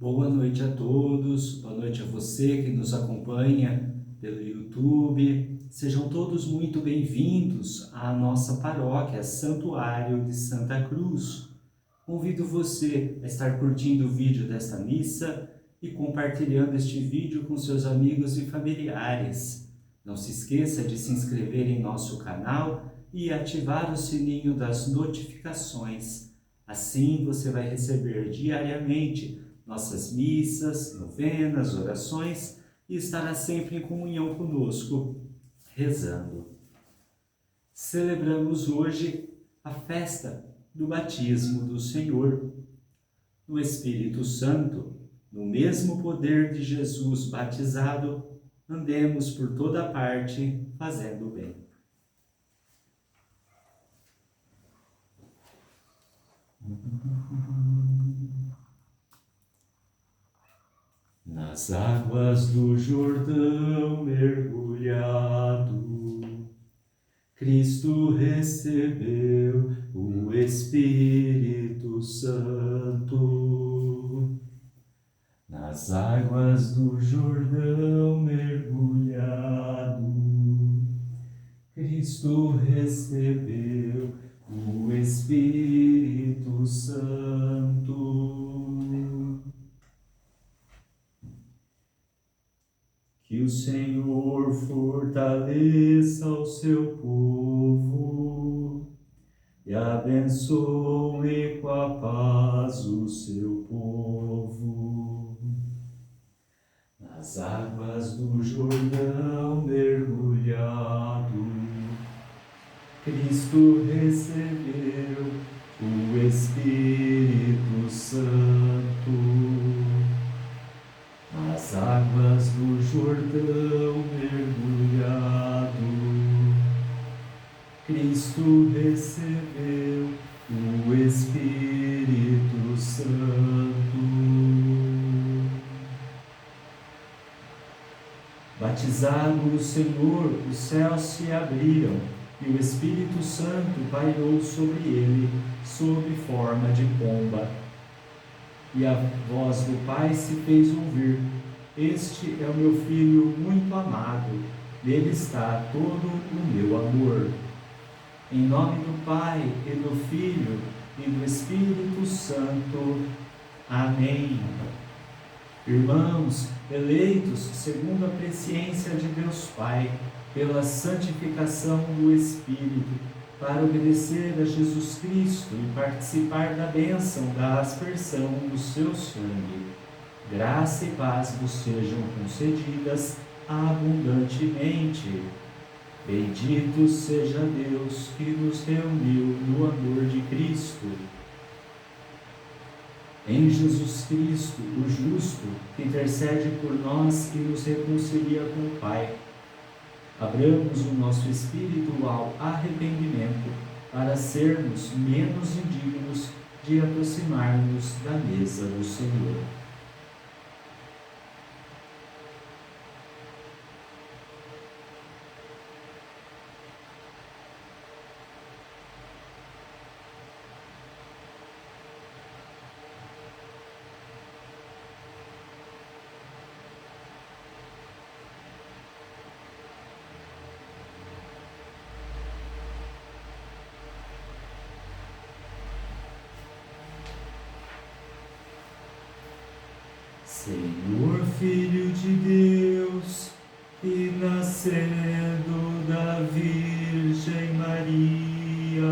Boa noite a todos, boa noite a você que nos acompanha pelo YouTube. Sejam todos muito bem-vindos à nossa paróquia Santuário de Santa Cruz. Convido você a estar curtindo o vídeo desta missa e compartilhando este vídeo com seus amigos e familiares. Não se esqueça de se inscrever em nosso canal e ativar o sininho das notificações. Assim você vai receber diariamente nossas missas, novenas, orações e estará sempre em comunhão conosco, rezando. Celebramos hoje a festa do batismo do Senhor, no Espírito Santo, no mesmo poder de Jesus batizado, andemos por toda parte fazendo o bem. Nas águas do Jordão mergulhado, Cristo recebeu o Espírito Santo. Nas águas do Jordão mergulhado, Cristo recebeu o Espírito Santo. Que o Senhor fortaleça o seu povo e abençoe com a paz o seu povo. Nas águas do Jordão mergulhado, Cristo recebeu o Espírito Santo. Nas águas do Jordão mergulhado, Cristo recebeu o Espírito Santo. Batizado o Senhor, os céus se abriram e o Espírito Santo pairou sobre ele, sob forma de pomba. E a voz do Pai se fez ouvir: Este é o meu Filho muito amado, nele está todo o meu amor. Em nome do Pai, e do Filho, e do Espírito Santo. Amém. Irmãos, eleitos segundo a presciência de Deus Pai, pela santificação do Espírito, para obedecer a Jesus Cristo e participar da bênção da aspersão do seu sangue. Graça e paz vos sejam concedidas abundantemente. Bendito seja Deus que nos reuniu no amor de Cristo. Em Jesus Cristo, o justo, que intercede por nós e nos reconcilia com o Pai. Abramos o nosso espírito ao arrependimento, para sermos menos indignos de aproximar-nos da mesa do Senhor. Senhor, Filho de Deus, que nascendo da Virgem Maria,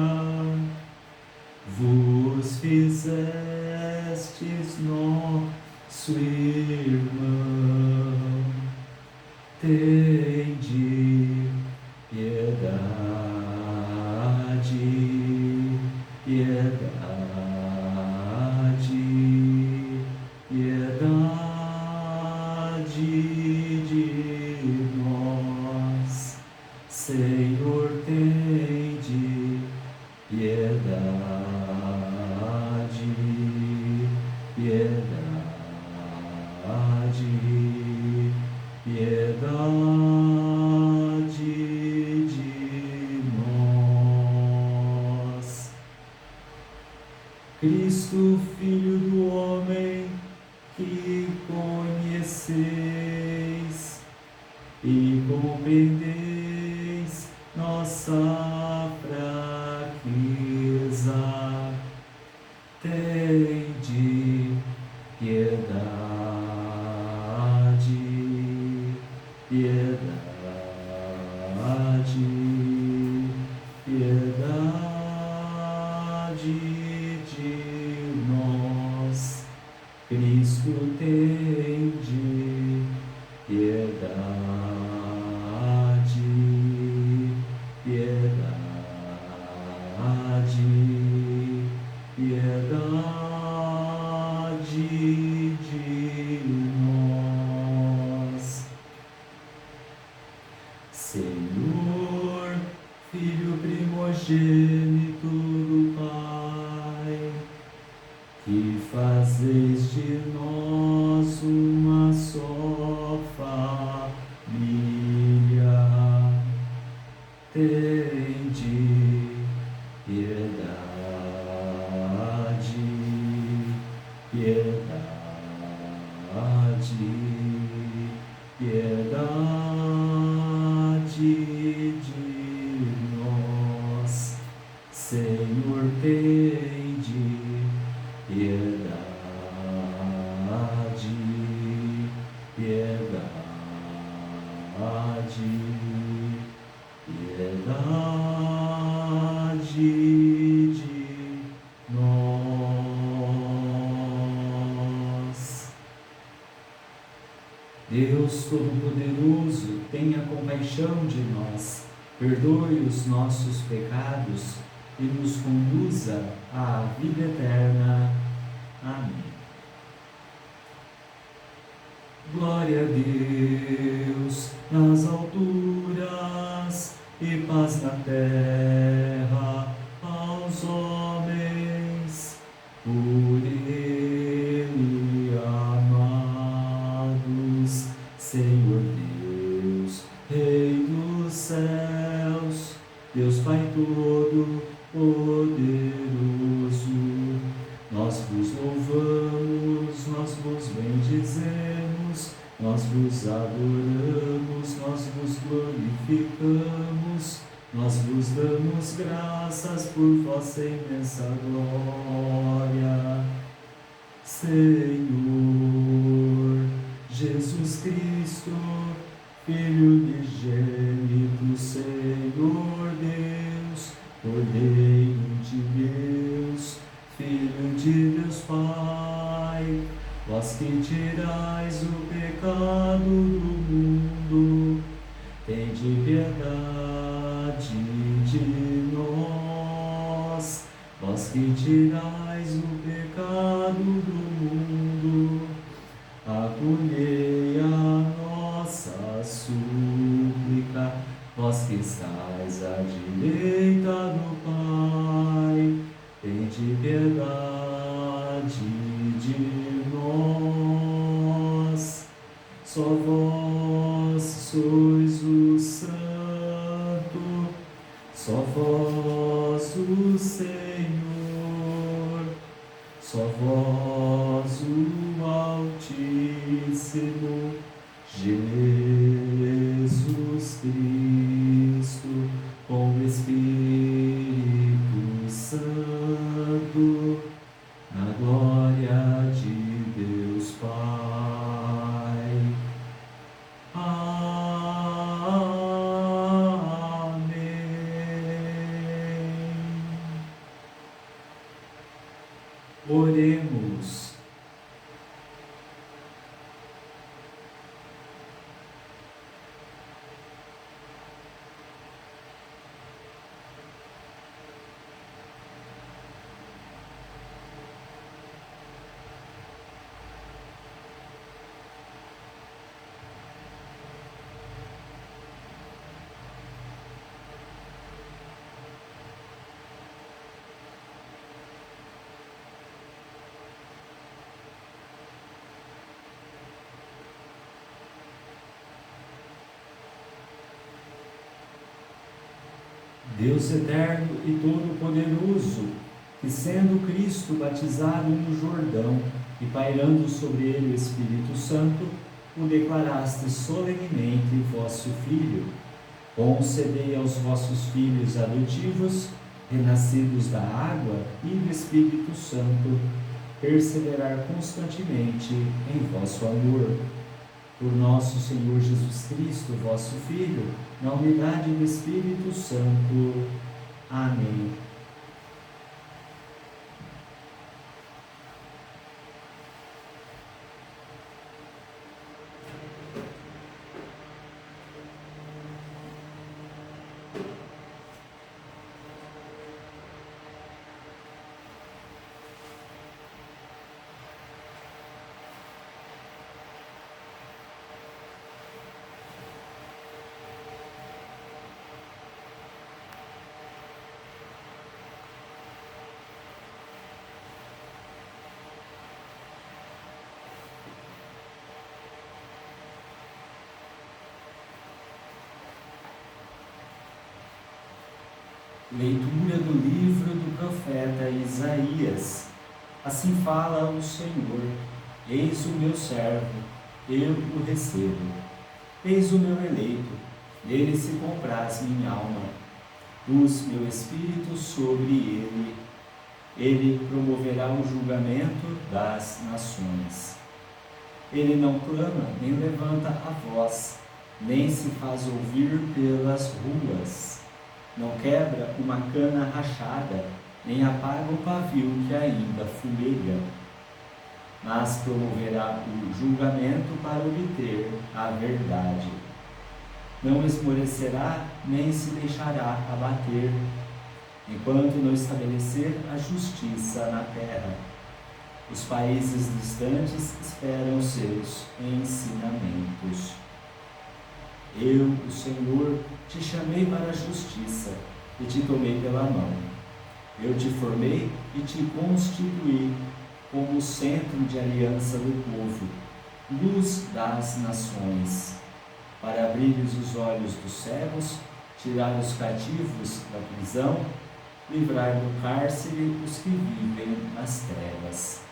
vos fizestes nosso irmão, tende piedade, piedade, piedade de nós. Senhor, tende piedade, piedade, piedade de nós. Cristo, Filho do homem, que conheceis e compreendeis nossa fraqueza. Tende piedade, piedade, piedade de nós. Cristo, tende piedade, piedade, piedade de nós. Senhor, Filho primogênito do Pai, que fazeis de nós uma só família, tende piedade, piedade, piedade de nós. Senhor, tende piedade, piedade, piedade de nós. Deus Todo-Poderoso, tenha compaixão de nós, perdoe os nossos pecados e nos conduza à vida eterna. Amém. Glória a Deus nas alturas e paz na terra aos homens por Ele amados. Senhor Deus, Rei dos céus, Deus Pai Todo-Poderoso, nós vos louvamos, nós vos bendizemos, nós vos adoramos, nós vos glorificamos, nós vos damos graças por vossa imensa glória. Senhor Jesus Cristo, Filho unigênito, Senhor Deus, Cordeiro de Deus, Filho de Deus Pai, vós que tirais o pecado do mundo, tende piedade de nós. Vós que tirais o pecado do mundo, acolhei a nossa súplica. Vós que estais à direita do Pai, tende piedade de nós. Só vós sois o Santo, só vós o Senhor, só vós o Altíssimo, Jesus Cristo, com o Espírito Santo, na glória de Deus Pai. Amém. Oremos. Deus eterno e todo-poderoso, que sendo Cristo batizado no Jordão, e pairando sobre ele o Espírito Santo, o declaraste solenemente vosso Filho. Concedei aos vossos filhos adotivos, renascidos da água e do Espírito Santo, perseverar constantemente em vosso amor. Por nosso Senhor Jesus Cristo, vosso Filho, na unidade do Espírito Santo. Amém. Leitura do livro do profeta Isaías. Assim fala o Senhor: Eis o meu servo, eu o recebo. Eis o meu eleito, nele se compraz minha alma. Pus meu espírito sobre ele. Ele promoverá o julgamento das nações. Ele não clama, nem levanta a voz, nem se faz ouvir pelas ruas. Não quebra uma cana rachada, nem apaga o pavio que ainda fumega. Mas promoverá o julgamento para obter a verdade. Não esmorecerá, nem se deixará abater, enquanto não estabelecer a justiça na terra. Os países distantes esperam seus ensinamentos. Eu, o Senhor, te chamei para a justiça e te tomei pela mão. Eu te formei e te constituí como centro de aliança do povo, luz das nações, para abrir-lhes os olhos dos cegos, tirar os cativos da prisão, livrar do cárcere os que vivem nas trevas.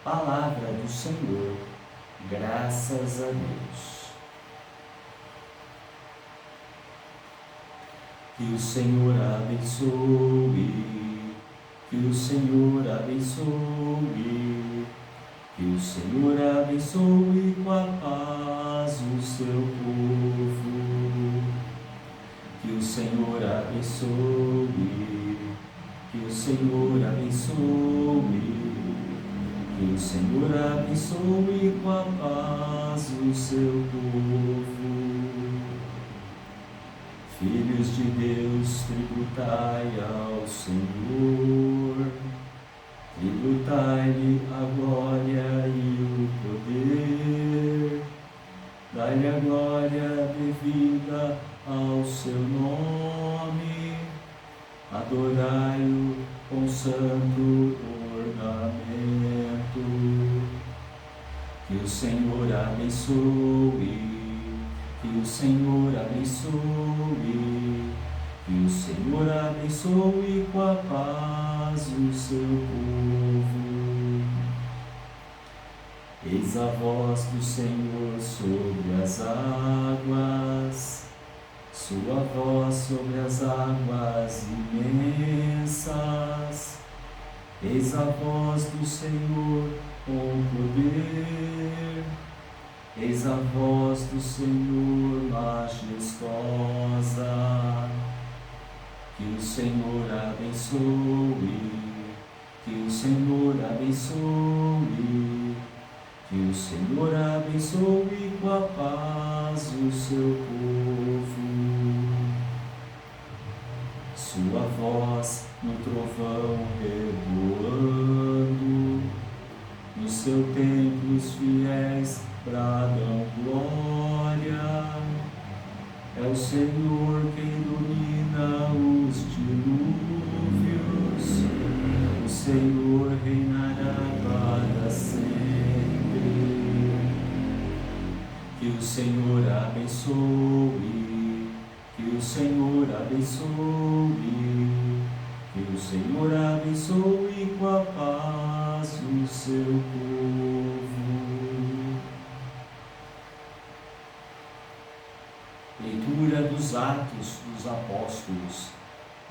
Palavra do Senhor, graças a Deus. Que o Senhor abençoe, que o Senhor abençoe, que o Senhor abençoe com a paz o seu povo. Que o Senhor abençoe, que o Senhor abençoe, que o Senhor abençoe com a paz o seu povo. Filhos de Deus, tributai ao Senhor, tributai-lhe a glória e o poder, dai-lhe a glória devida ao seu nome, adorai-o com santo ornamento. Que o Senhor abençoe, que o Senhor abençoe, que o Senhor abençoe com a paz o seu povo. Eis a voz do Senhor sobre as águas, sua voz sobre as águas imensas. Eis a voz do Senhor com poder. Eis a voz do Senhor majestosa. Que o Senhor abençoe, que o Senhor abençoe, que o Senhor abençoe com a paz o seu povo. Sua voz no trovão reboando, no seu templo os fiéis bradam glória. É o Senhor quem domina os dilúvios, o Senhor reinará para sempre. Que o Senhor abençoe, que o Senhor abençoe, que o Senhor abençoe com a paz o seu povo. Leitura dos Atos dos Apóstolos.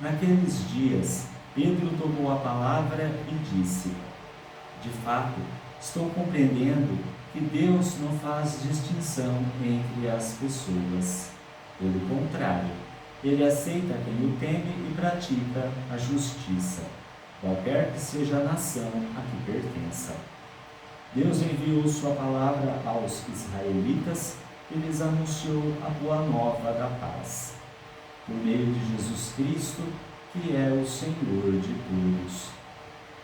Naqueles dias, Pedro tomou a palavra e disse: de fato, estou compreendendo que Deus não faz distinção entre as pessoas. Pelo contrário, Ele aceita quem o teme e pratica a justiça, qualquer que seja a nação a que pertença. Deus enviou sua palavra aos israelitas e lhes anunciou a boa nova da paz, por meio de Jesus Cristo, que é o Senhor de todos.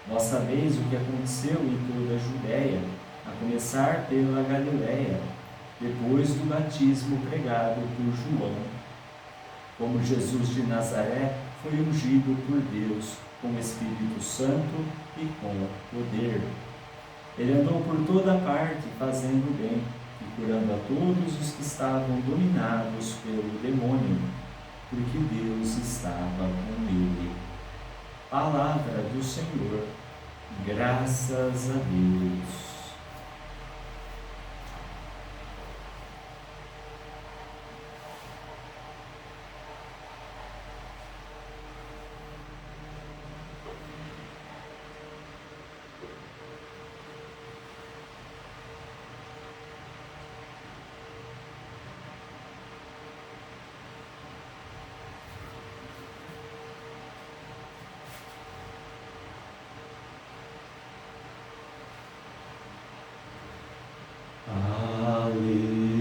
Vós sabeis o que aconteceu em toda a Judéia, a começar pela Galiléia, depois do batismo pregado por João. Como Jesus de Nazaré foi ungido por Deus com o Espírito Santo e com poder. Ele andou por toda parte fazendo bem e curando a todos os que estavam dominados pelo demônio, porque Deus estava com ele. Palavra do Senhor, graças a Deus.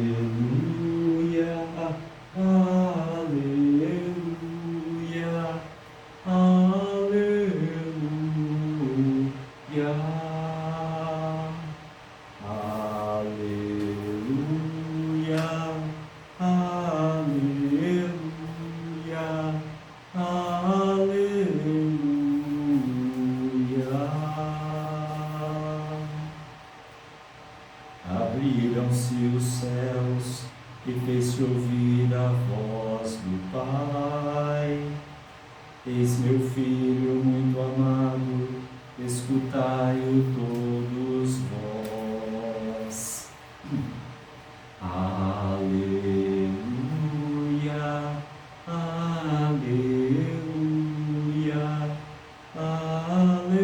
Aleluia, aleluia, aleluia, aleluia, aleluia, aleluia. Abriram-se os céus e fez-se ouvir a voz do Pai. Eis meu Filho muito amado, escutai-o todos vós. Aleluia, aleluia, aleluia.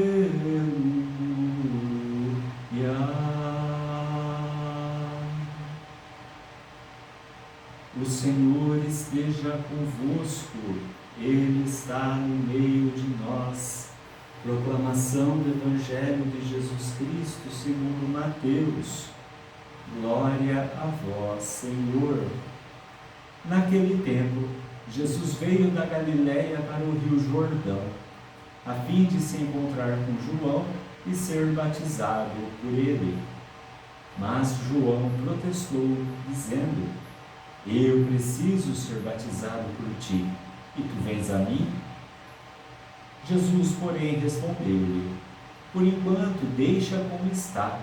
O Senhor esteja convosco, Ele está no meio de nós. Proclamação do Evangelho de Jesus Cristo segundo Mateus. Glória a vós, Senhor. Naquele tempo, Jesus veio da Galiléia para o rio Jordão, a fim de se encontrar com João e ser batizado por ele. Mas João protestou, dizendo: eu preciso ser batizado por ti, e tu vens a mim? Jesus, porém, respondeu-lhe: por enquanto, deixa como está,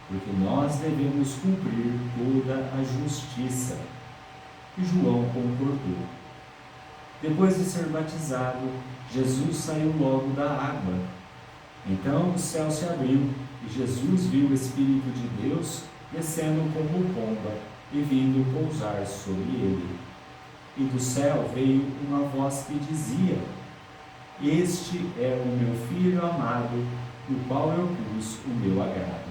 porque nós devemos cumprir toda a justiça. E João concordou. Depois de ser batizado, Jesus saiu logo da água. Então o céu se abriu, e Jesus viu o Espírito de Deus descendo como pomba e vindo pousar sobre ele. E do céu veio uma voz que dizia: este é o meu Filho amado, no qual eu pus o meu agrado.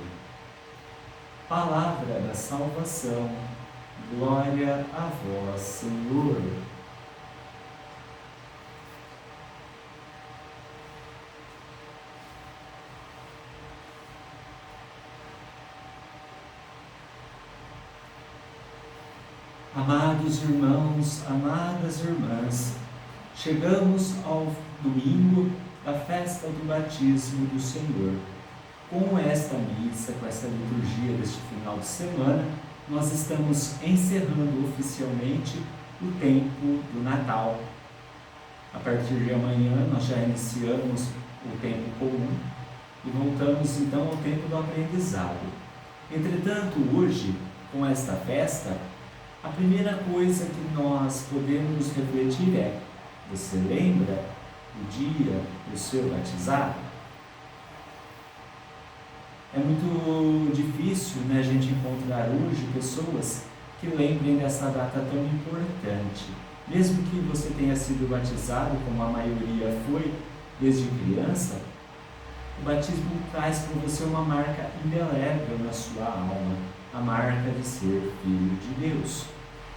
Palavra da salvação. Glória a vós, Senhor. Amados irmãos, amadas irmãs, chegamos ao domingo da festa do batismo do Senhor. Com esta missa, com esta liturgia deste final de semana, nós estamos encerrando oficialmente o tempo do Natal. A partir de amanhã nós já iniciamos o tempo comum e voltamos então ao tempo do aprendizado. Entretanto, hoje, com esta festa, a primeira coisa que nós podemos refletir é: você lembra o dia do seu batizado? É muito difícil, né, a gente encontrar hoje pessoas que lembrem dessa data tão importante. Mesmo que você tenha sido batizado, como a maioria foi desde criança, o batismo traz para você uma marca indelével na sua alma, a marca de ser filho de Deus.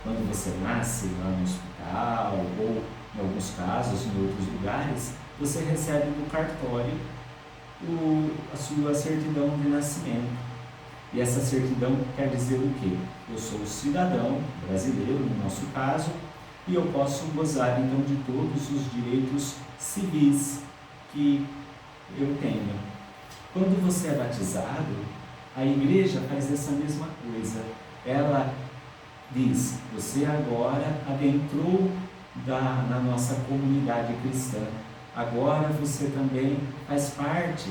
Quando você nasce lá no hospital, ou em alguns casos, em outros lugares, você recebe no cartório a sua certidão de nascimento. E essa certidão quer dizer o quê? Eu sou cidadão brasileiro, no nosso caso, e eu posso gozar então de todos os direitos civis que eu tenho. Quando você é batizado, a igreja faz essa mesma coisa. Ela diz, você agora adentrou na nossa comunidade cristã. Agora você também faz parte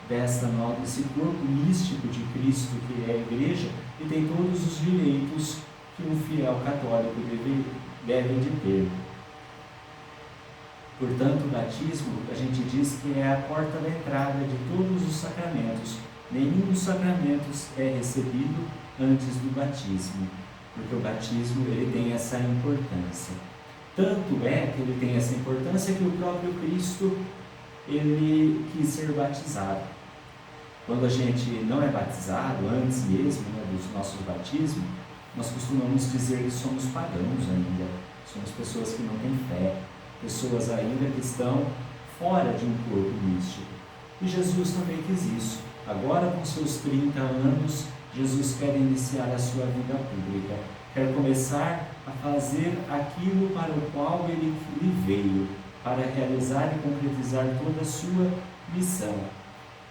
desse corpo místico de Cristo que é a igreja e tem todos os direitos que um fiel católico deve de ter. Portanto, o batismo, a gente diz que é a porta da entrada de todos os sacramentos. Nenhum dos sacramentos é recebido antes do batismo, porque o batismo ele tem essa importância. Tanto é que ele tem essa importância que o próprio Cristo ele quis ser batizado. Quando a gente não é batizado, antes mesmo, né, dos nossos batismos, nós costumamos dizer que somos pagãos ainda, somos pessoas que não têm fé, pessoas ainda que estão fora de um corpo místico. E Jesus também quis isso. Agora, com seus 30 anos, Jesus quer iniciar a sua vida pública, quer começar a fazer aquilo para o qual ele veio, para realizar e concretizar toda a sua missão.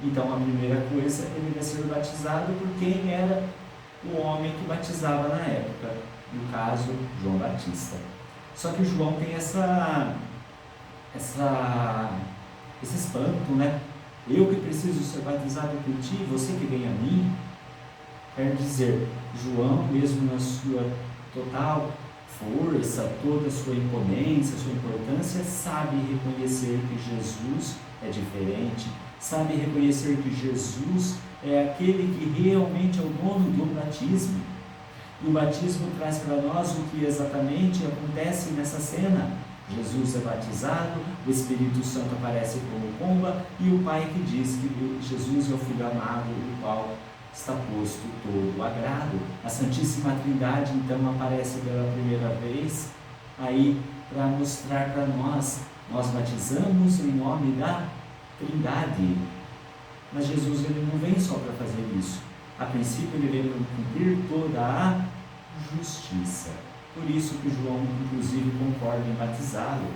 Então, a primeira coisa, ele vai ser batizado por quem era o homem que batizava na época, no caso, João Batista. Só que João tem esse espanto, né? Eu que preciso ser batizado por ti, você que vem a mim. Quer dizer, João, mesmo na sua total força, toda a sua imponência, sua importância, sabe reconhecer que Jesus é diferente, sabe reconhecer que Jesus é aquele que realmente é o dono do batismo. E o batismo traz para nós o que exatamente acontece nessa cena. Jesus é batizado, o Espírito Santo aparece como pomba e o Pai que diz que Jesus é o Filho amado, o qual está posto todo o agrado. A Santíssima Trindade então aparece pela primeira vez aí para mostrar para nós batizamos em nome da Trindade. Mas Jesus ele não vem só para fazer isso. A princípio ele veio para cumprir toda a justiça. Por isso que João inclusive concorda em batizá-lo,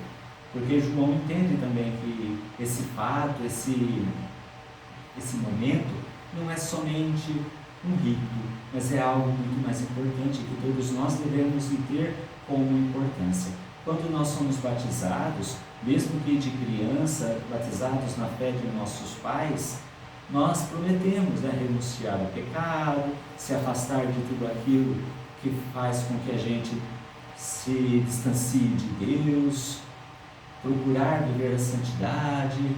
porque João entende também que esse fato, esse momento não é somente um rito, mas é algo muito mais importante que todos nós devemos ter como importância. Quando nós somos batizados, mesmo que de criança, batizados na fé de nossos pais, nós prometemos renunciar ao pecado, se afastar de tudo aquilo que faz com que a gente se distancie de Deus, procurar viver a santidade.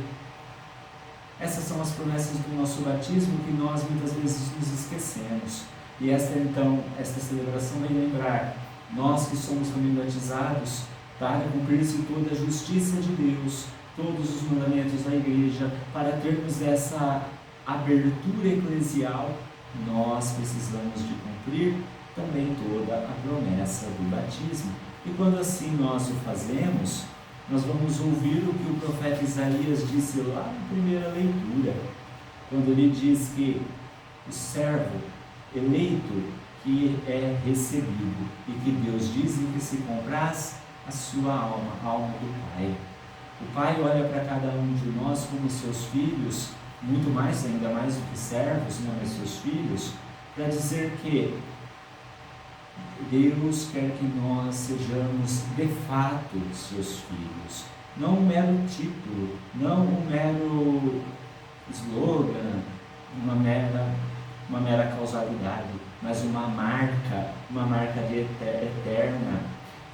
Essas são as promessas do nosso batismo que nós muitas vezes nos esquecemos. E esta celebração vai lembrar, nós que somos também batizados, para cumprir-se toda a justiça de Deus, todos os mandamentos da igreja, para termos essa abertura eclesial, nós precisamos de cumprir também toda a promessa do batismo. E quando assim nós o fazemos, nós vamos ouvir o que o profeta Isaías disse lá na primeira leitura, quando ele diz que o servo eleito que é recebido e que Deus diz em que se compraz a sua alma, a alma do Pai. O Pai olha para cada um de nós como seus filhos, muito mais, ainda mais do que servos, mas seus filhos, para dizer que Deus quer que nós sejamos de fato seus filhos, não um mero título, não um mero slogan, uma mera causalidade, mas uma marca de eterna,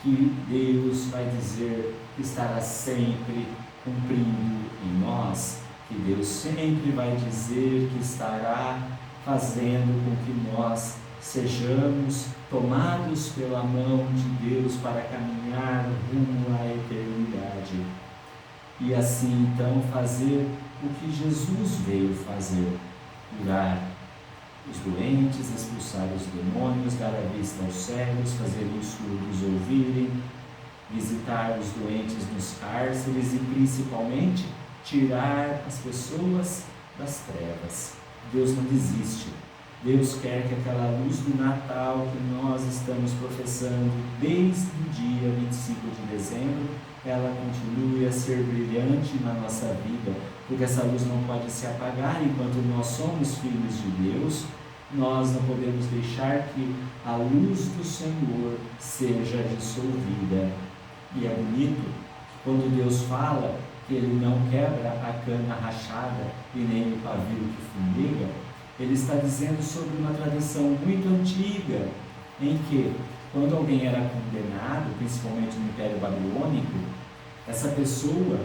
que Deus vai dizer que estará sempre cumprindo em nós, que Deus sempre vai dizer que estará fazendo com que nós sejamos tomados pela mão de Deus para caminhar rumo à eternidade. E assim, então, fazer o que Jesus veio fazer: curar os doentes, expulsar os demônios, dar a vista aos cegos, fazer os surdos ouvirem, visitar os doentes nos cárceres e, principalmente, tirar as pessoas das trevas. Deus não desiste. Deus quer que aquela luz do Natal que nós estamos professando desde o dia 25 de dezembro, ela continue a ser brilhante na nossa vida, porque essa luz não pode se apagar enquanto nós somos filhos de Deus. Nós não podemos deixar que a luz do Senhor seja dissolvida. E é bonito quando Deus fala que Ele não quebra a cana rachada e nem o pavio que fumega. Ele está dizendo sobre uma tradição muito antiga, em que, quando alguém era condenado, principalmente no Império Babilônico, essa pessoa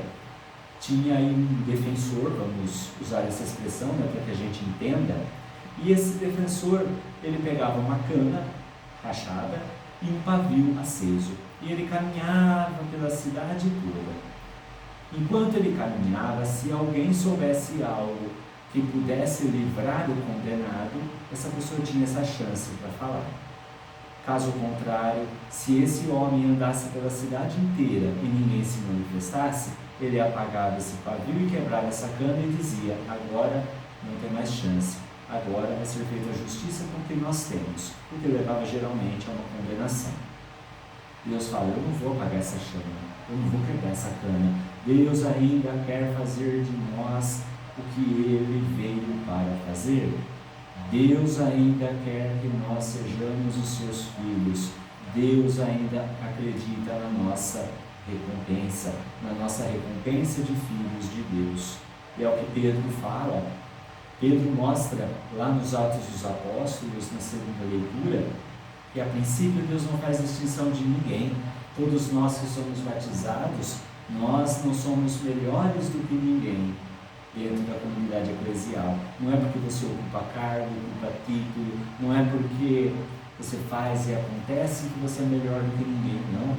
tinha aí um defensor, vamos usar essa expressão, né, para que a gente entenda, e esse defensor, ele pegava uma cana rachada e um pavio aceso, e ele caminhava pela cidade toda. Enquanto ele caminhava, se alguém soubesse algo que pudesse livrar o condenado, essa pessoa tinha essa chance para falar. Caso contrário, se esse homem andasse pela cidade inteira e ninguém se manifestasse, ele apagava esse pavio e quebrava essa cana e dizia: agora não tem mais chance, agora vai ser feita a justiça com o que nós temos, o que levava geralmente a uma condenação. Deus fala: eu não vou apagar essa chama, eu não vou quebrar essa cana. Deus ainda quer fazer de nós o que Ele veio para fazer. Deus ainda quer que nós sejamos os seus filhos. Deus ainda acredita na nossa recompensa de filhos de Deus. E é o que Pedro fala. Pedro mostra lá nos Atos dos Apóstolos, na segunda leitura, que a princípio Deus não faz distinção de ninguém. Todos nós que somos batizados, nós não somos melhores do que ninguém dentro da comunidade eclesial. Não é porque você ocupa cargo, ocupa título, não é porque você faz e acontece que você é melhor do que ninguém, não.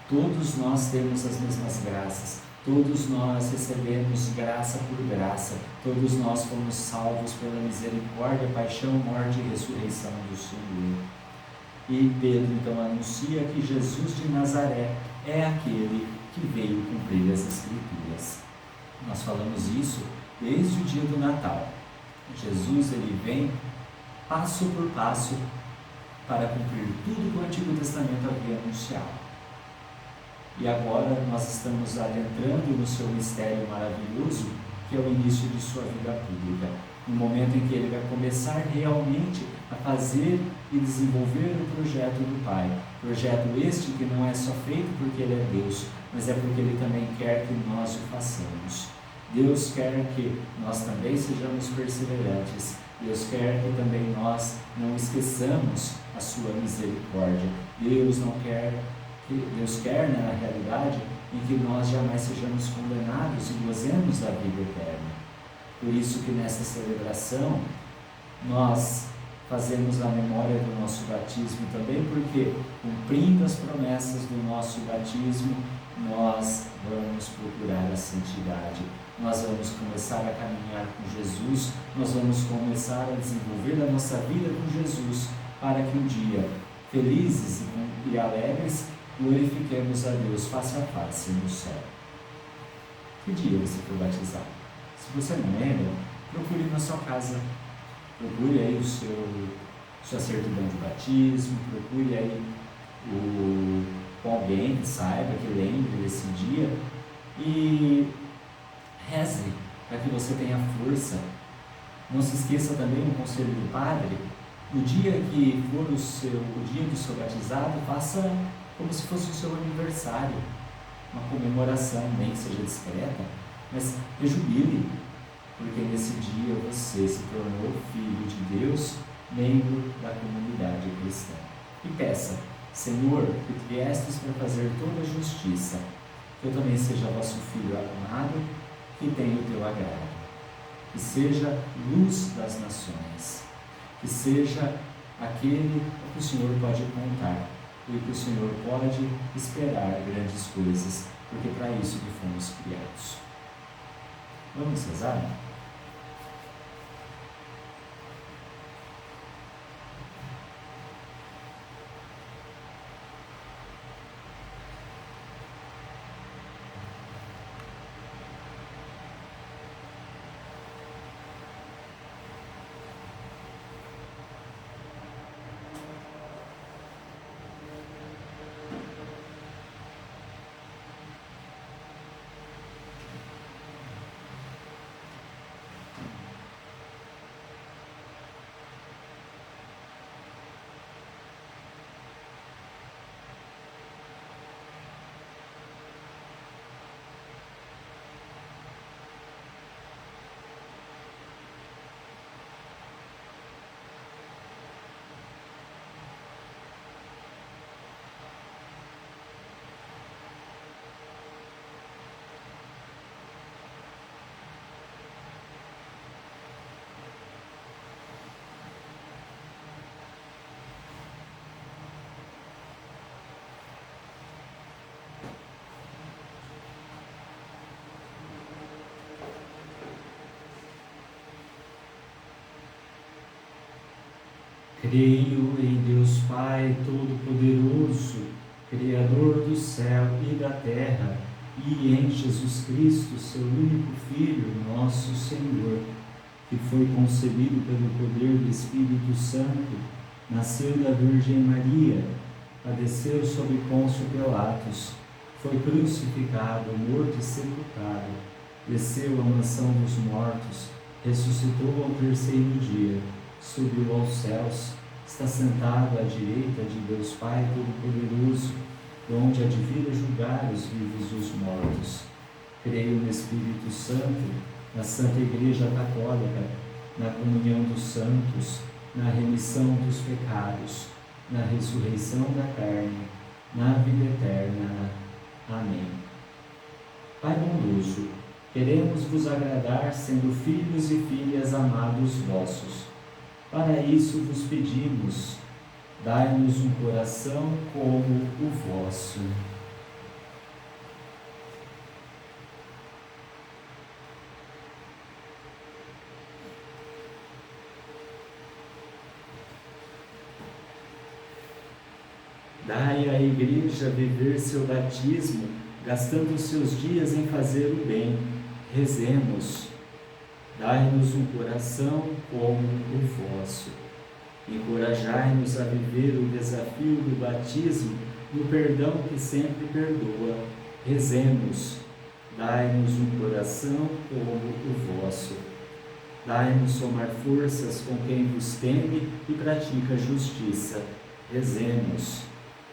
Todos nós temos as mesmas graças, todos nós recebemos graça por graça, todos nós fomos salvos pela misericórdia, paixão, morte e ressurreição do Senhor. E Pedro então anuncia que Jesus de Nazaré é aquele que veio cumprir as Escrituras. Nós falamos isso desde o dia do Natal. Jesus, ele vem passo por passo para cumprir tudo que o Antigo Testamento havia anunciado. E agora nós estamos adentrando no seu mistério maravilhoso, que é o início de sua vida pública, no momento em que ele vai começar realmente a fazer e desenvolver o projeto do Pai. Projeto este que não é só feito porque ele é Deus, mas é porque ele também quer que nós o façamos. Deus quer que nós também sejamos perseverantes. Deus quer que também nós não esqueçamos a sua misericórdia. Deus quer, na realidade, em que nós jamais sejamos condenados e gozemos da vida eterna. Por isso que nesta celebração nós fazemos a memória do nosso batismo também, porque cumprindo as promessas do nosso batismo, nós vamos procurar a santidade. Nós vamos começar a caminhar com Jesus, nós vamos começar a desenvolver a nossa vida com Jesus, para que um dia, felizes e alegres, glorifiquemos a Deus face a face no céu. Que dia você foi batizado? Se você não lembra, procure na sua casa, procure aí sua certidão de batismo, procure aí com alguém que saiba, que lembre desse dia, e reze para que você tenha força. Não se esqueça também do conselho do padre. No dia que for o dia do seu batizado, faça como se fosse o seu aniversário, uma comemoração, nem que seja discreta, mas rejubile, porque nesse dia você se tornou filho de Deus, membro da comunidade cristã. E peça: Senhor, que viestes para fazer toda a justiça, que eu também seja vosso filho amado, que tenha o teu agrado. que seja luz das nações, que seja aquele que o Senhor pode contar e que o Senhor pode esperar grandes coisas, porque para isso que fomos criados. Vamos rezar? Creio em Deus Pai Todo-Poderoso, Criador do céu e da terra, e em Jesus Cristo, seu único Filho, nosso Senhor, que foi concebido pelo poder do Espírito Santo, nasceu da Virgem Maria, padeceu sob Pôncio Pilatos, foi crucificado, morto e sepultado, desceu à mansão dos mortos, ressuscitou ao terceiro dia, subiu aos céus, está sentado à direita de Deus Pai Todo-Poderoso, onde há de vir a julgar os vivos e os mortos. Creio no Espírito Santo, na Santa Igreja Católica, na comunhão dos santos, na remissão dos pecados, na ressurreição da carne, na vida eterna. Amém. Pai bondoso, queremos vos agradar, sendo filhos e filhas amados vossos. Para isso vos pedimos, dai-nos um coração como o vosso. Dai à Igreja viver seu batismo, gastando seus dias em fazer o bem. Rezemos. Dai-nos um coração como o vosso. Encorajai-nos a viver o desafio do batismo no perdão que sempre perdoa. Rezemos. Dai-nos um coração como o vosso. Dai-nos somar forças com quem vos teme e pratica justiça. Rezemos.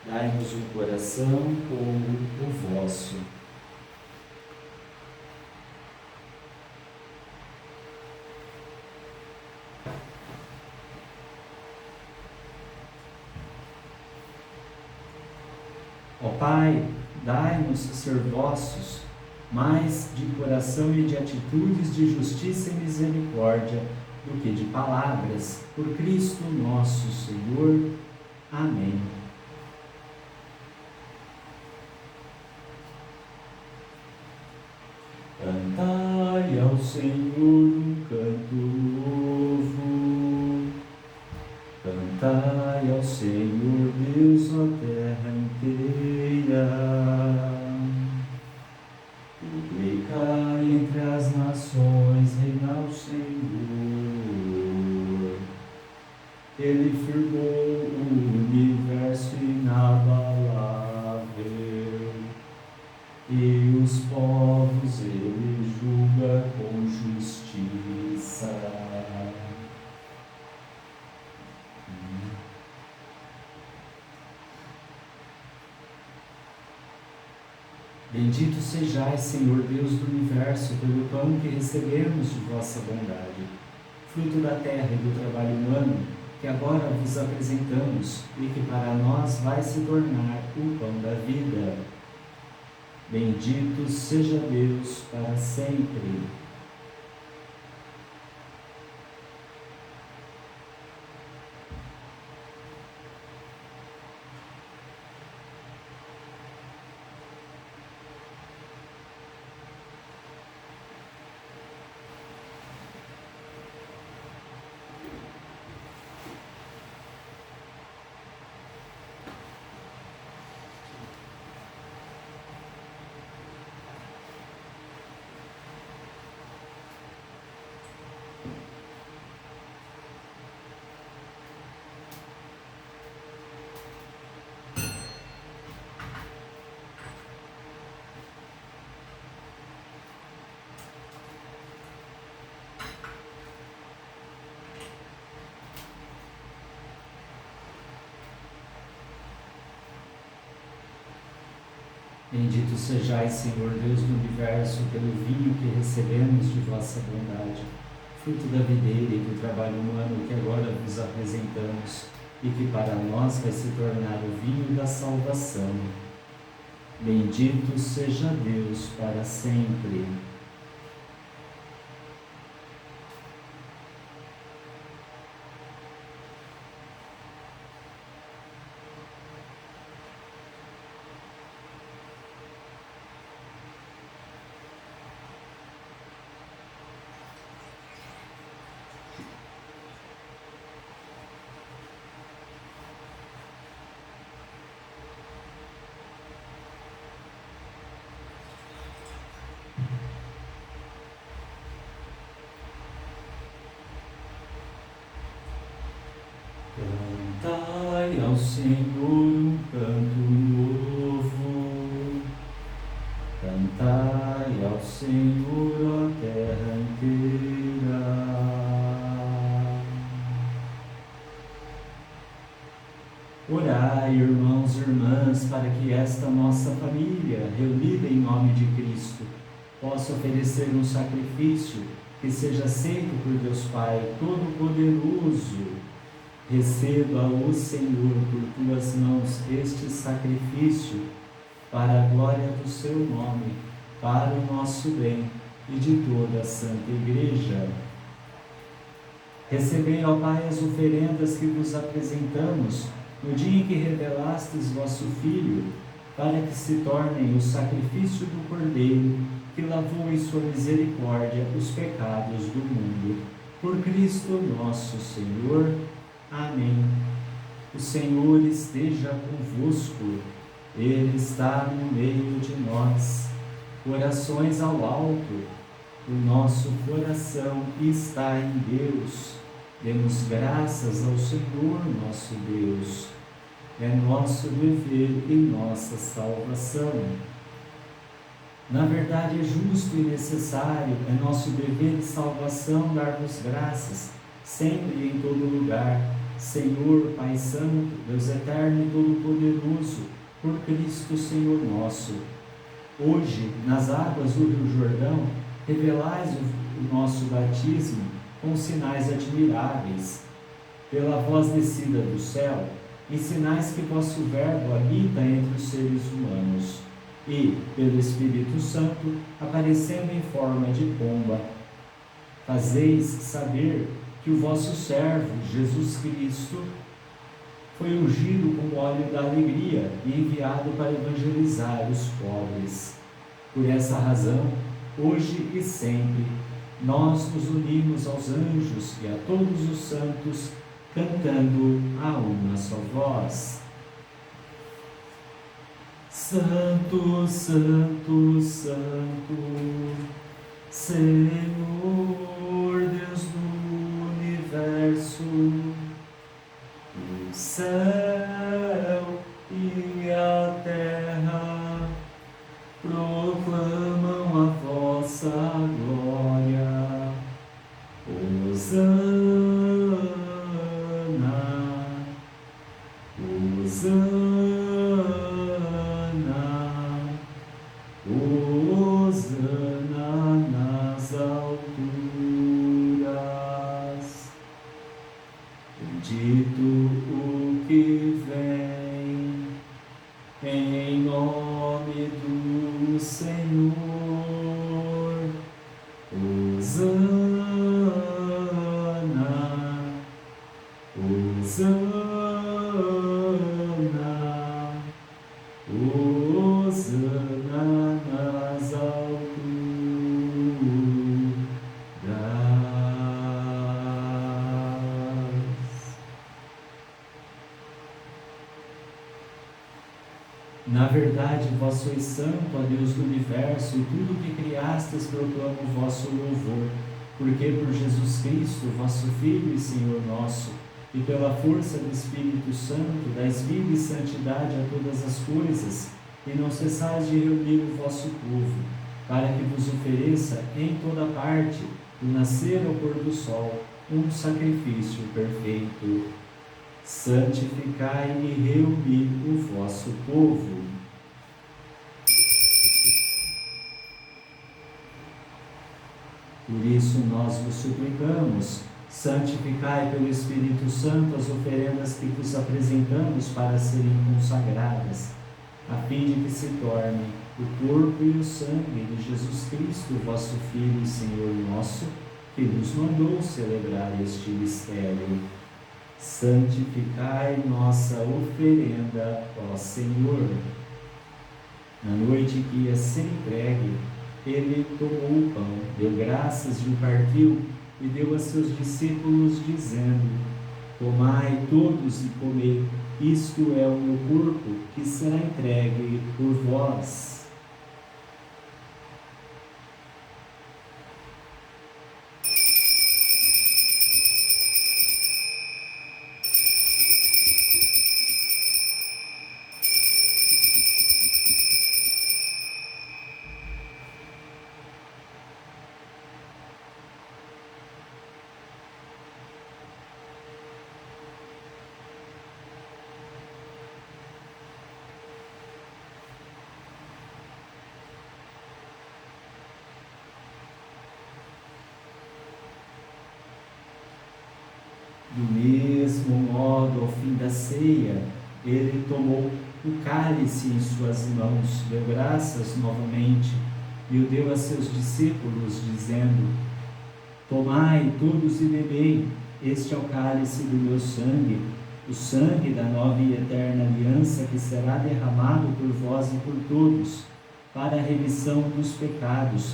Dai-nos um coração como o vosso. Ó Pai, dai-nos ser vossos, mais de coração e de atitudes de justiça e misericórdia, do que de palavras, por Cristo nosso Senhor. Amém. Cantai ao Senhor um canto novo. Cantai ao Senhor Deus, ó terra inteira. Publicai entre as nações, reina o Senhor. Ele firmou o universo inabalável, e os povos ele julga com justiça. Bendito sejais, Senhor Deus do universo, pelo pão que recebemos de vossa bondade, fruto da terra e do trabalho humano, que agora vos apresentamos e que para nós vai se tornar o pão da vida. Bendito seja Deus para sempre. Bendito sejais, Senhor Deus do Universo, pelo vinho que recebemos de vossa bondade, fruto da videira e do trabalho humano que agora vos apresentamos, e que para nós vai se tornar o vinho da salvação. Bendito seja Deus para sempre. Cantai ao Senhor um canto novo, cantai ao Senhor, ó terra inteira. Orai, irmãos e irmãs, para que esta nossa família, reunida em nome de Cristo, possa oferecer um sacrifício que seja aceito por Deus Pai Todo-Poderoso. Receba-o, Senhor, por tuas mãos este sacrifício, para a glória do seu nome, para o nosso bem e de toda a Santa Igreja. Recebei, ó Pai, as oferendas que vos apresentamos no dia em que revelastes vosso Filho, para que se tornem o sacrifício do Cordeiro, que lavou em sua misericórdia os pecados do mundo. Por Cristo nosso Senhor. Amém. O Senhor esteja convosco, Ele está no meio de nós. Orações ao alto, o nosso coração está em Deus. Demos graças ao Senhor nosso Deus. É nosso dever e nossa salvação. Na verdade, é justo e necessário, é nosso dever e salvação dar-vos graças, sempre e em todo lugar, Senhor, Pai Santo, Deus Eterno e Todo-Poderoso, por Cristo Senhor nosso. Hoje, nas águas do Rio Jordão, revelais o nosso batismo com sinais admiráveis. Pela voz descida do céu, ensinais que vosso Verbo habita entre os seres humanos, e, pelo Espírito Santo, aparecendo em forma de pomba, fazeis saber que o vosso servo, Jesus Cristo, foi ungido com o óleo da alegria e enviado para evangelizar os pobres. Por essa razão, hoje e sempre, nós nos unimos aos anjos e a todos os santos, cantando a uma só voz. Santo, Santo, Santo, Senhor Deus do Universo, o céu e a terra proclamam a vossa glória. Hosana, Hosana, Hosana nas alturas. Bendito o que vem em nome do Senhor. Hosana, Hosana, Hosana nas alturas. Na verdade, vós sois santo, ó Deus do Universo, e tudo o que criastes proclama o vosso louvor. porque por Jesus Cristo, vosso Filho e Senhor nosso, e pela força do Espírito Santo, dais vida e santidade a todas as coisas, e não cessais de reunir o vosso povo, para que vos ofereça em toda parte, do nascer ao pôr do sol, um sacrifício perfeito. Santificai e reuni o vosso povo. Por isso nós vos suplicamos, santificai pelo Espírito Santo as oferendas que vos apresentamos para serem consagradas, a fim de que se tornem o corpo e o sangue de Jesus Cristo, vosso Filho e Senhor nosso, que nos mandou celebrar este mistério. Santificai nossa oferenda, ó Senhor. Na noite que ia ser entregue, ele tomou o pão, deu graças e o partiu, e deu a seus discípulos, dizendo: tomai todos e comei, isto é o meu corpo, que será entregue por vós. Do mesmo modo, ao fim da ceia, ele tomou o cálice em suas mãos, deu graças novamente e o deu a seus discípulos, dizendo: tomai todos e bebei, este é o cálice do meu sangue, o sangue da nova e eterna aliança, que será derramado por vós e por todos, para a remissão dos pecados.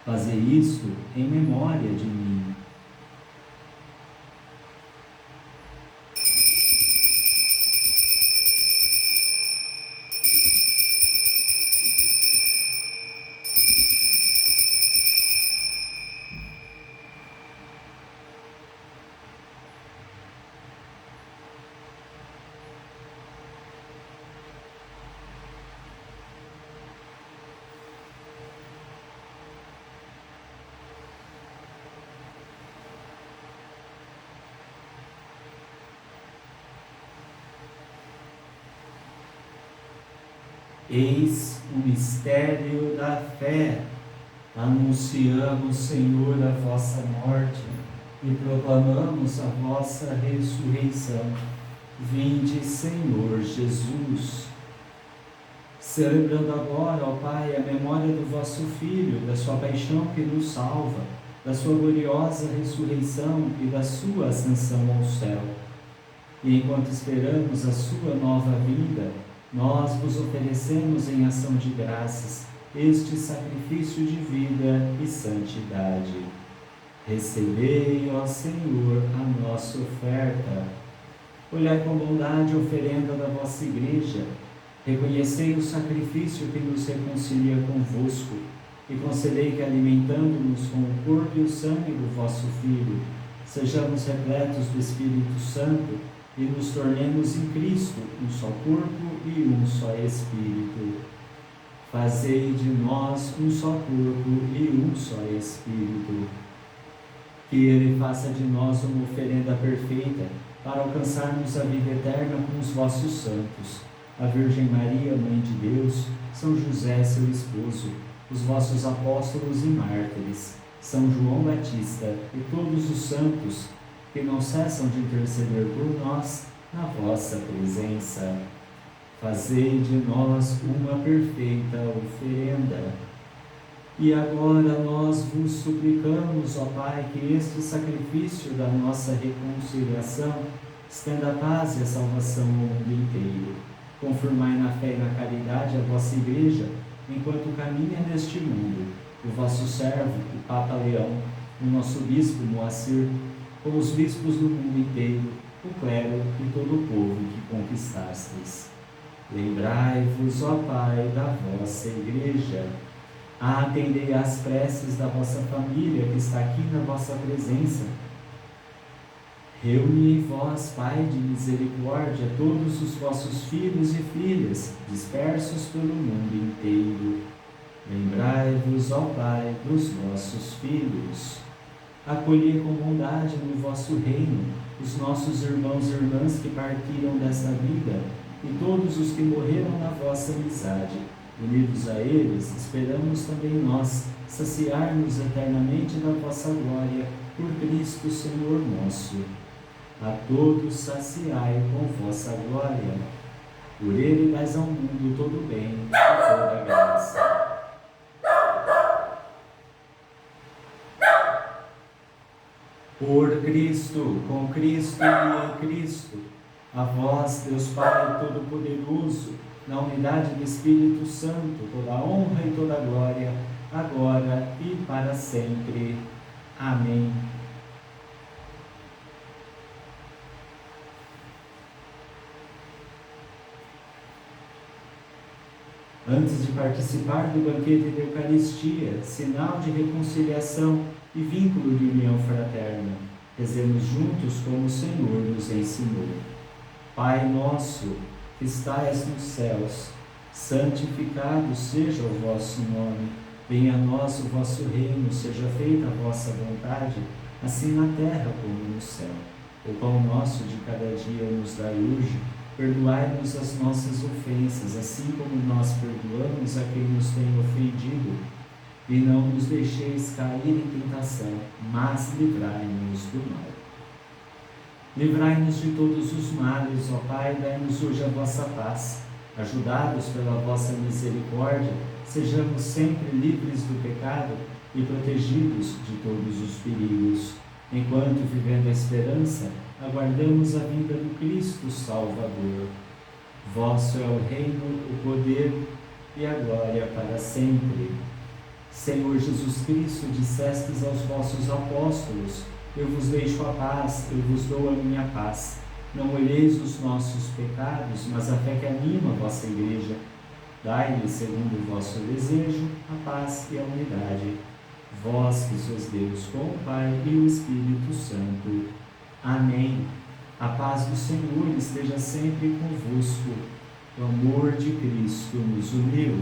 Fazei isto em memória de mim. Eis o mistério da fé. Anunciamos, Senhor, a vossa morte e proclamamos a vossa ressurreição. Vinde, Senhor Jesus. Celebrando agora, ó Pai, a memória do vosso Filho, da sua paixão que nos salva, da sua gloriosa ressurreição e da sua ascensão ao céu. E enquanto esperamos a sua nova vinda, nós vos oferecemos em ação de graças este sacrifício de vida e santidade. Recebei, ó Senhor, a nossa oferta. Olhai com bondade a oferenda da vossa Igreja. Reconhecei o sacrifício que nos reconcilia convosco e concedei que, alimentando-nos com o corpo e o sangue do vosso Filho, sejamos repletos do Espírito Santo e nos tornemos em Cristo um só corpo e um só Espírito. Fazei de nós um só corpo e um só Espírito. Que Ele faça de nós uma oferenda perfeita para alcançarmos a vida eterna com os vossos santos, a Virgem Maria, Mãe de Deus, São José, seu esposo, os vossos apóstolos e mártires, São João Batista e todos os santos, que não cessam de interceder por nós na vossa presença. Fazei de nós uma perfeita oferenda. E agora nós vos suplicamos, ó Pai, que este sacrifício da nossa reconciliação estenda a paz e a salvação ao mundo inteiro. Confirmai na fé e na caridade a vossa Igreja, enquanto caminha neste mundo, o vosso servo, o Papa Leão, o nosso Bispo Moacir, com os bispos do mundo inteiro, o clero e todo o povo que conquistastes. Lembrai-vos, ó Pai, da vossa Igreja. Atendei às preces da vossa família que está aqui na vossa presença. Reuni em vós, Pai de misericórdia, todos os vossos filhos e filhas, dispersos pelo mundo inteiro. Lembrai-vos, ó Pai, dos vossos filhos. Acolhei com bondade no vosso reino os nossos irmãos e irmãs que partiram desta vida e todos os que morreram na vossa amizade. Unidos a eles, esperamos também nós saciar-nos eternamente da vossa glória, por Cristo Senhor nosso. A todos saciai com vossa glória. Por ele dais ao mundo todo o bem e toda a graça. Por Cristo, com Cristo e em Cristo, a vós, Deus Pai Todo-Poderoso, na unidade do Espírito Santo, toda a honra e toda a glória, agora e para sempre. Amém. Antes de participar do banquete da Eucaristia, sinal de reconciliação e vínculo de união fraterna, rezemos juntos como o Senhor nos ensinou. Pai nosso, que estais nos céus, santificado seja o vosso nome. Venha a nós o vosso reino, seja feita a vossa vontade, assim na terra como no céu. O pão nosso de cada dia nos dai hoje. Perdoai-nos as nossas ofensas, assim como nós perdoamos a quem nos tem ofendido. E não nos deixeis cair em tentação, mas livrai-nos do mal. Livrai-nos de todos os males, ó Pai, dai-nos hoje a vossa paz. Ajudados pela vossa misericórdia, sejamos sempre livres do pecado e protegidos de todos os perigos. Enquanto, vivendo a esperança, aguardamos a vinda do Cristo Salvador. Vosso é o reino, o poder e a glória para sempre. Senhor Jesus Cristo, dissestes aos vossos apóstolos: eu vos deixo a paz, eu vos dou a minha paz. Não olheis os nossos pecados, mas a fé que anima a vossa Igreja. Dai-lhe, segundo o vosso desejo, a paz e a unidade. Vós que sois Deus com o Pai e o Espírito Santo. Amém. A paz do Senhor esteja sempre convosco. O amor de Cristo nos uniu.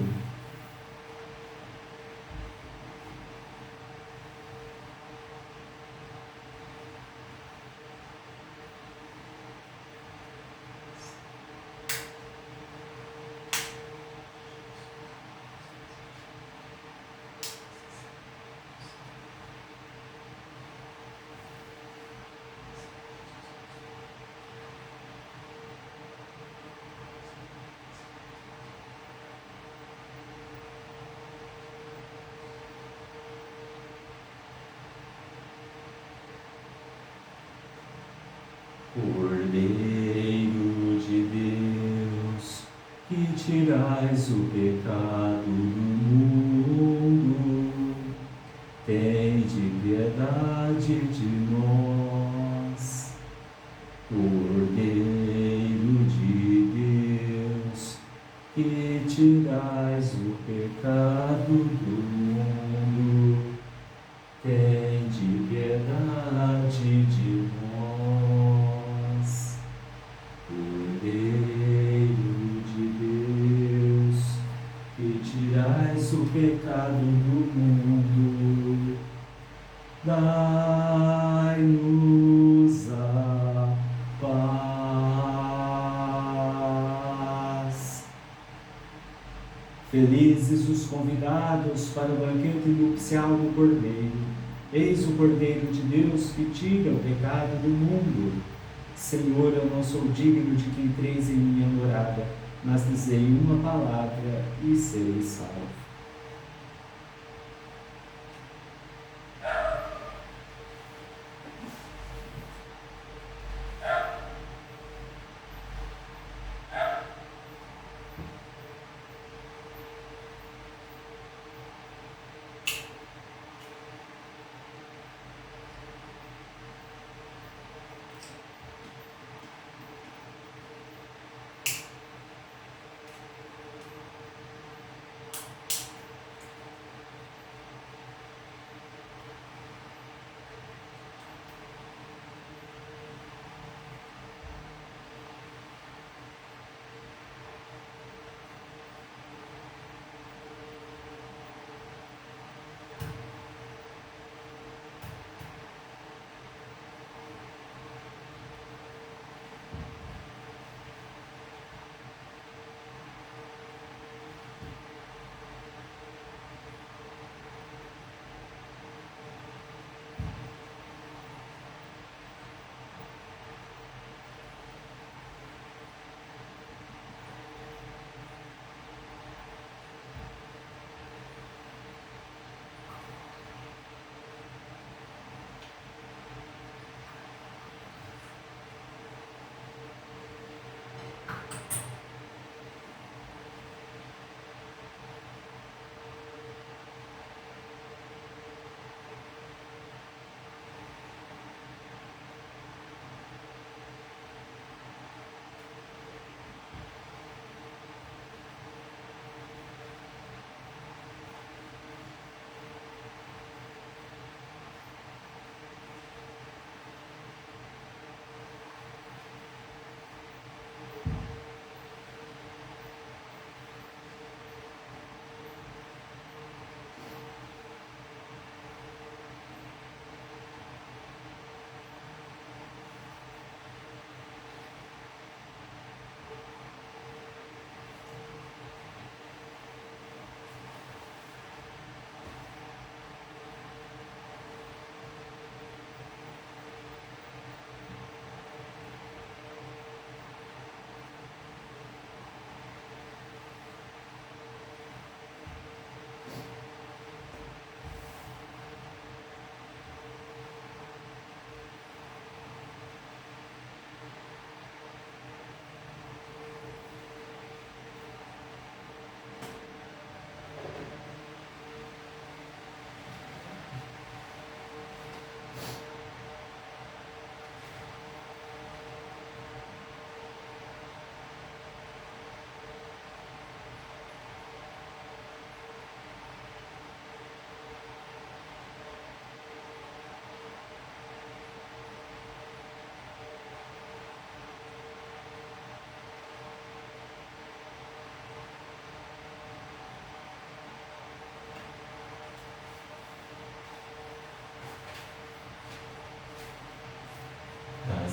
Cordeiro de Deus, que tirais o pecado do mundo, tende piedade de nós. Cordeiro de Deus, que tirais o pecado do mundo, tende piedade de nós. O pecado do mundo, dai-nos a paz. Felizes os convidados para o banquete nupcial do Cordeiro. Eis o Cordeiro de Deus que tira o pecado do mundo. Senhor, eu não sou digno de que entreis em minha morada, mas dizei uma palavra e serei salvo.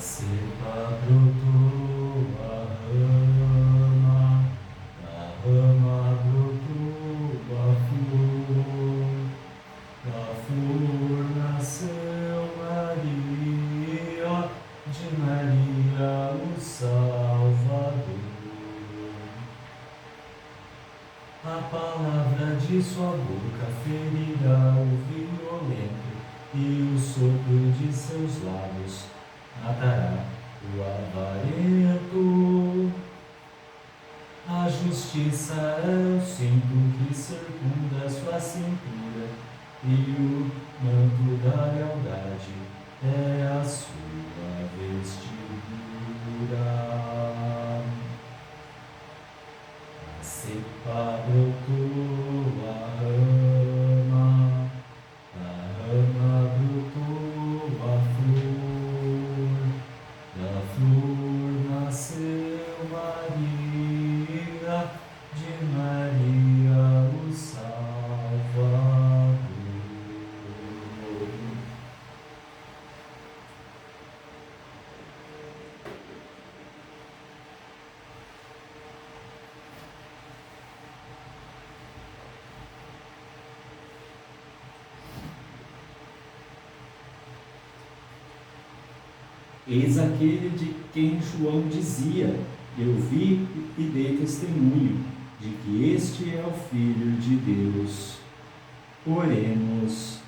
cepa brotou a rama, da rama brotou a flor nasceu Maria, de Maria o Salvador. A palavra de sua boca ferirá o violento, e o sopro de seus lábios matará o avarento. A justiça é o cinto que circunda sua cintura, e o manto da lealdade é a sua vestidura. A cepa brotou a rama, da rama brotou a flor, da flor nasceu Maria, de Maria o Salvador. Eis aquele de quem João dizia: eu vi e dei testemunho de que este é o Filho de Deus. Oremos.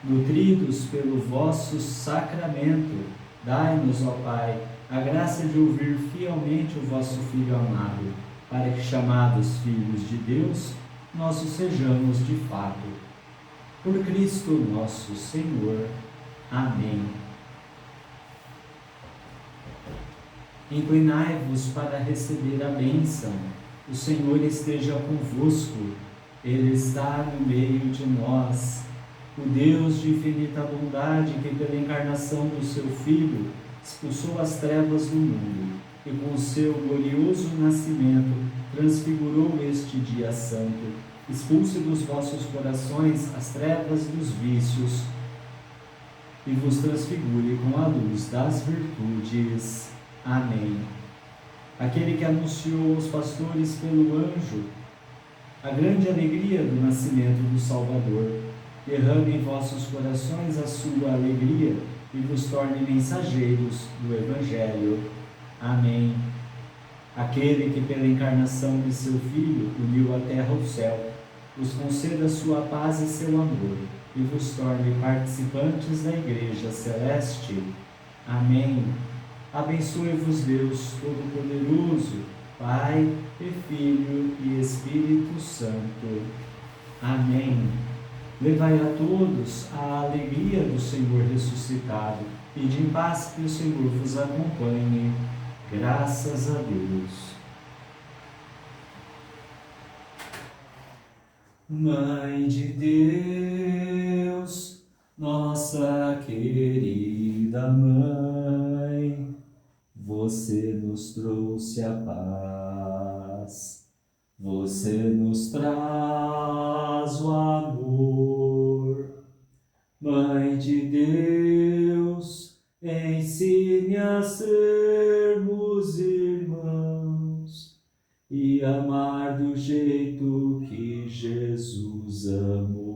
Nutridos pelo vosso sacramento, dai-nos, ó Pai, a graça de ouvir fielmente o vosso Filho amado, para que, chamados filhos de Deus, nós o sejamos de fato. Por Cristo nosso Senhor. Amém. Inclinai-vos para receber a bênção. O Senhor esteja convosco. Ele está no meio de nós. O Deus de infinita bondade, que pela encarnação do seu Filho expulsou as trevas do mundo e com o seu glorioso nascimento transfigurou este dia santo, expulse dos vossos corações as trevas dos vícios e vos transfigure com a luz das virtudes. Amém. Aquele que anunciou aos pastores pelo anjo a grande alegria do nascimento do Salvador, derrame em vossos corações a sua alegria e vos torne mensageiros do Evangelho. Amém. Aquele que pela encarnação de seu Filho uniu a terra ao céu, vos conceda sua paz e seu amor e vos torne participantes da Igreja Celeste. Amém. Abençoe-vos Deus Todo-Poderoso, Pai e Filho e Espírito Santo. Amém. Levai a todos a alegria do Senhor ressuscitado, e de paz que o Senhor vos acompanhe. Graças a Deus. Mãe de Deus, nossa querida Mãe, você nos trouxe a paz, você nos traz o amor. Mãe de Deus, ensine a sermos irmãos e amar do jeito que Jesus amou.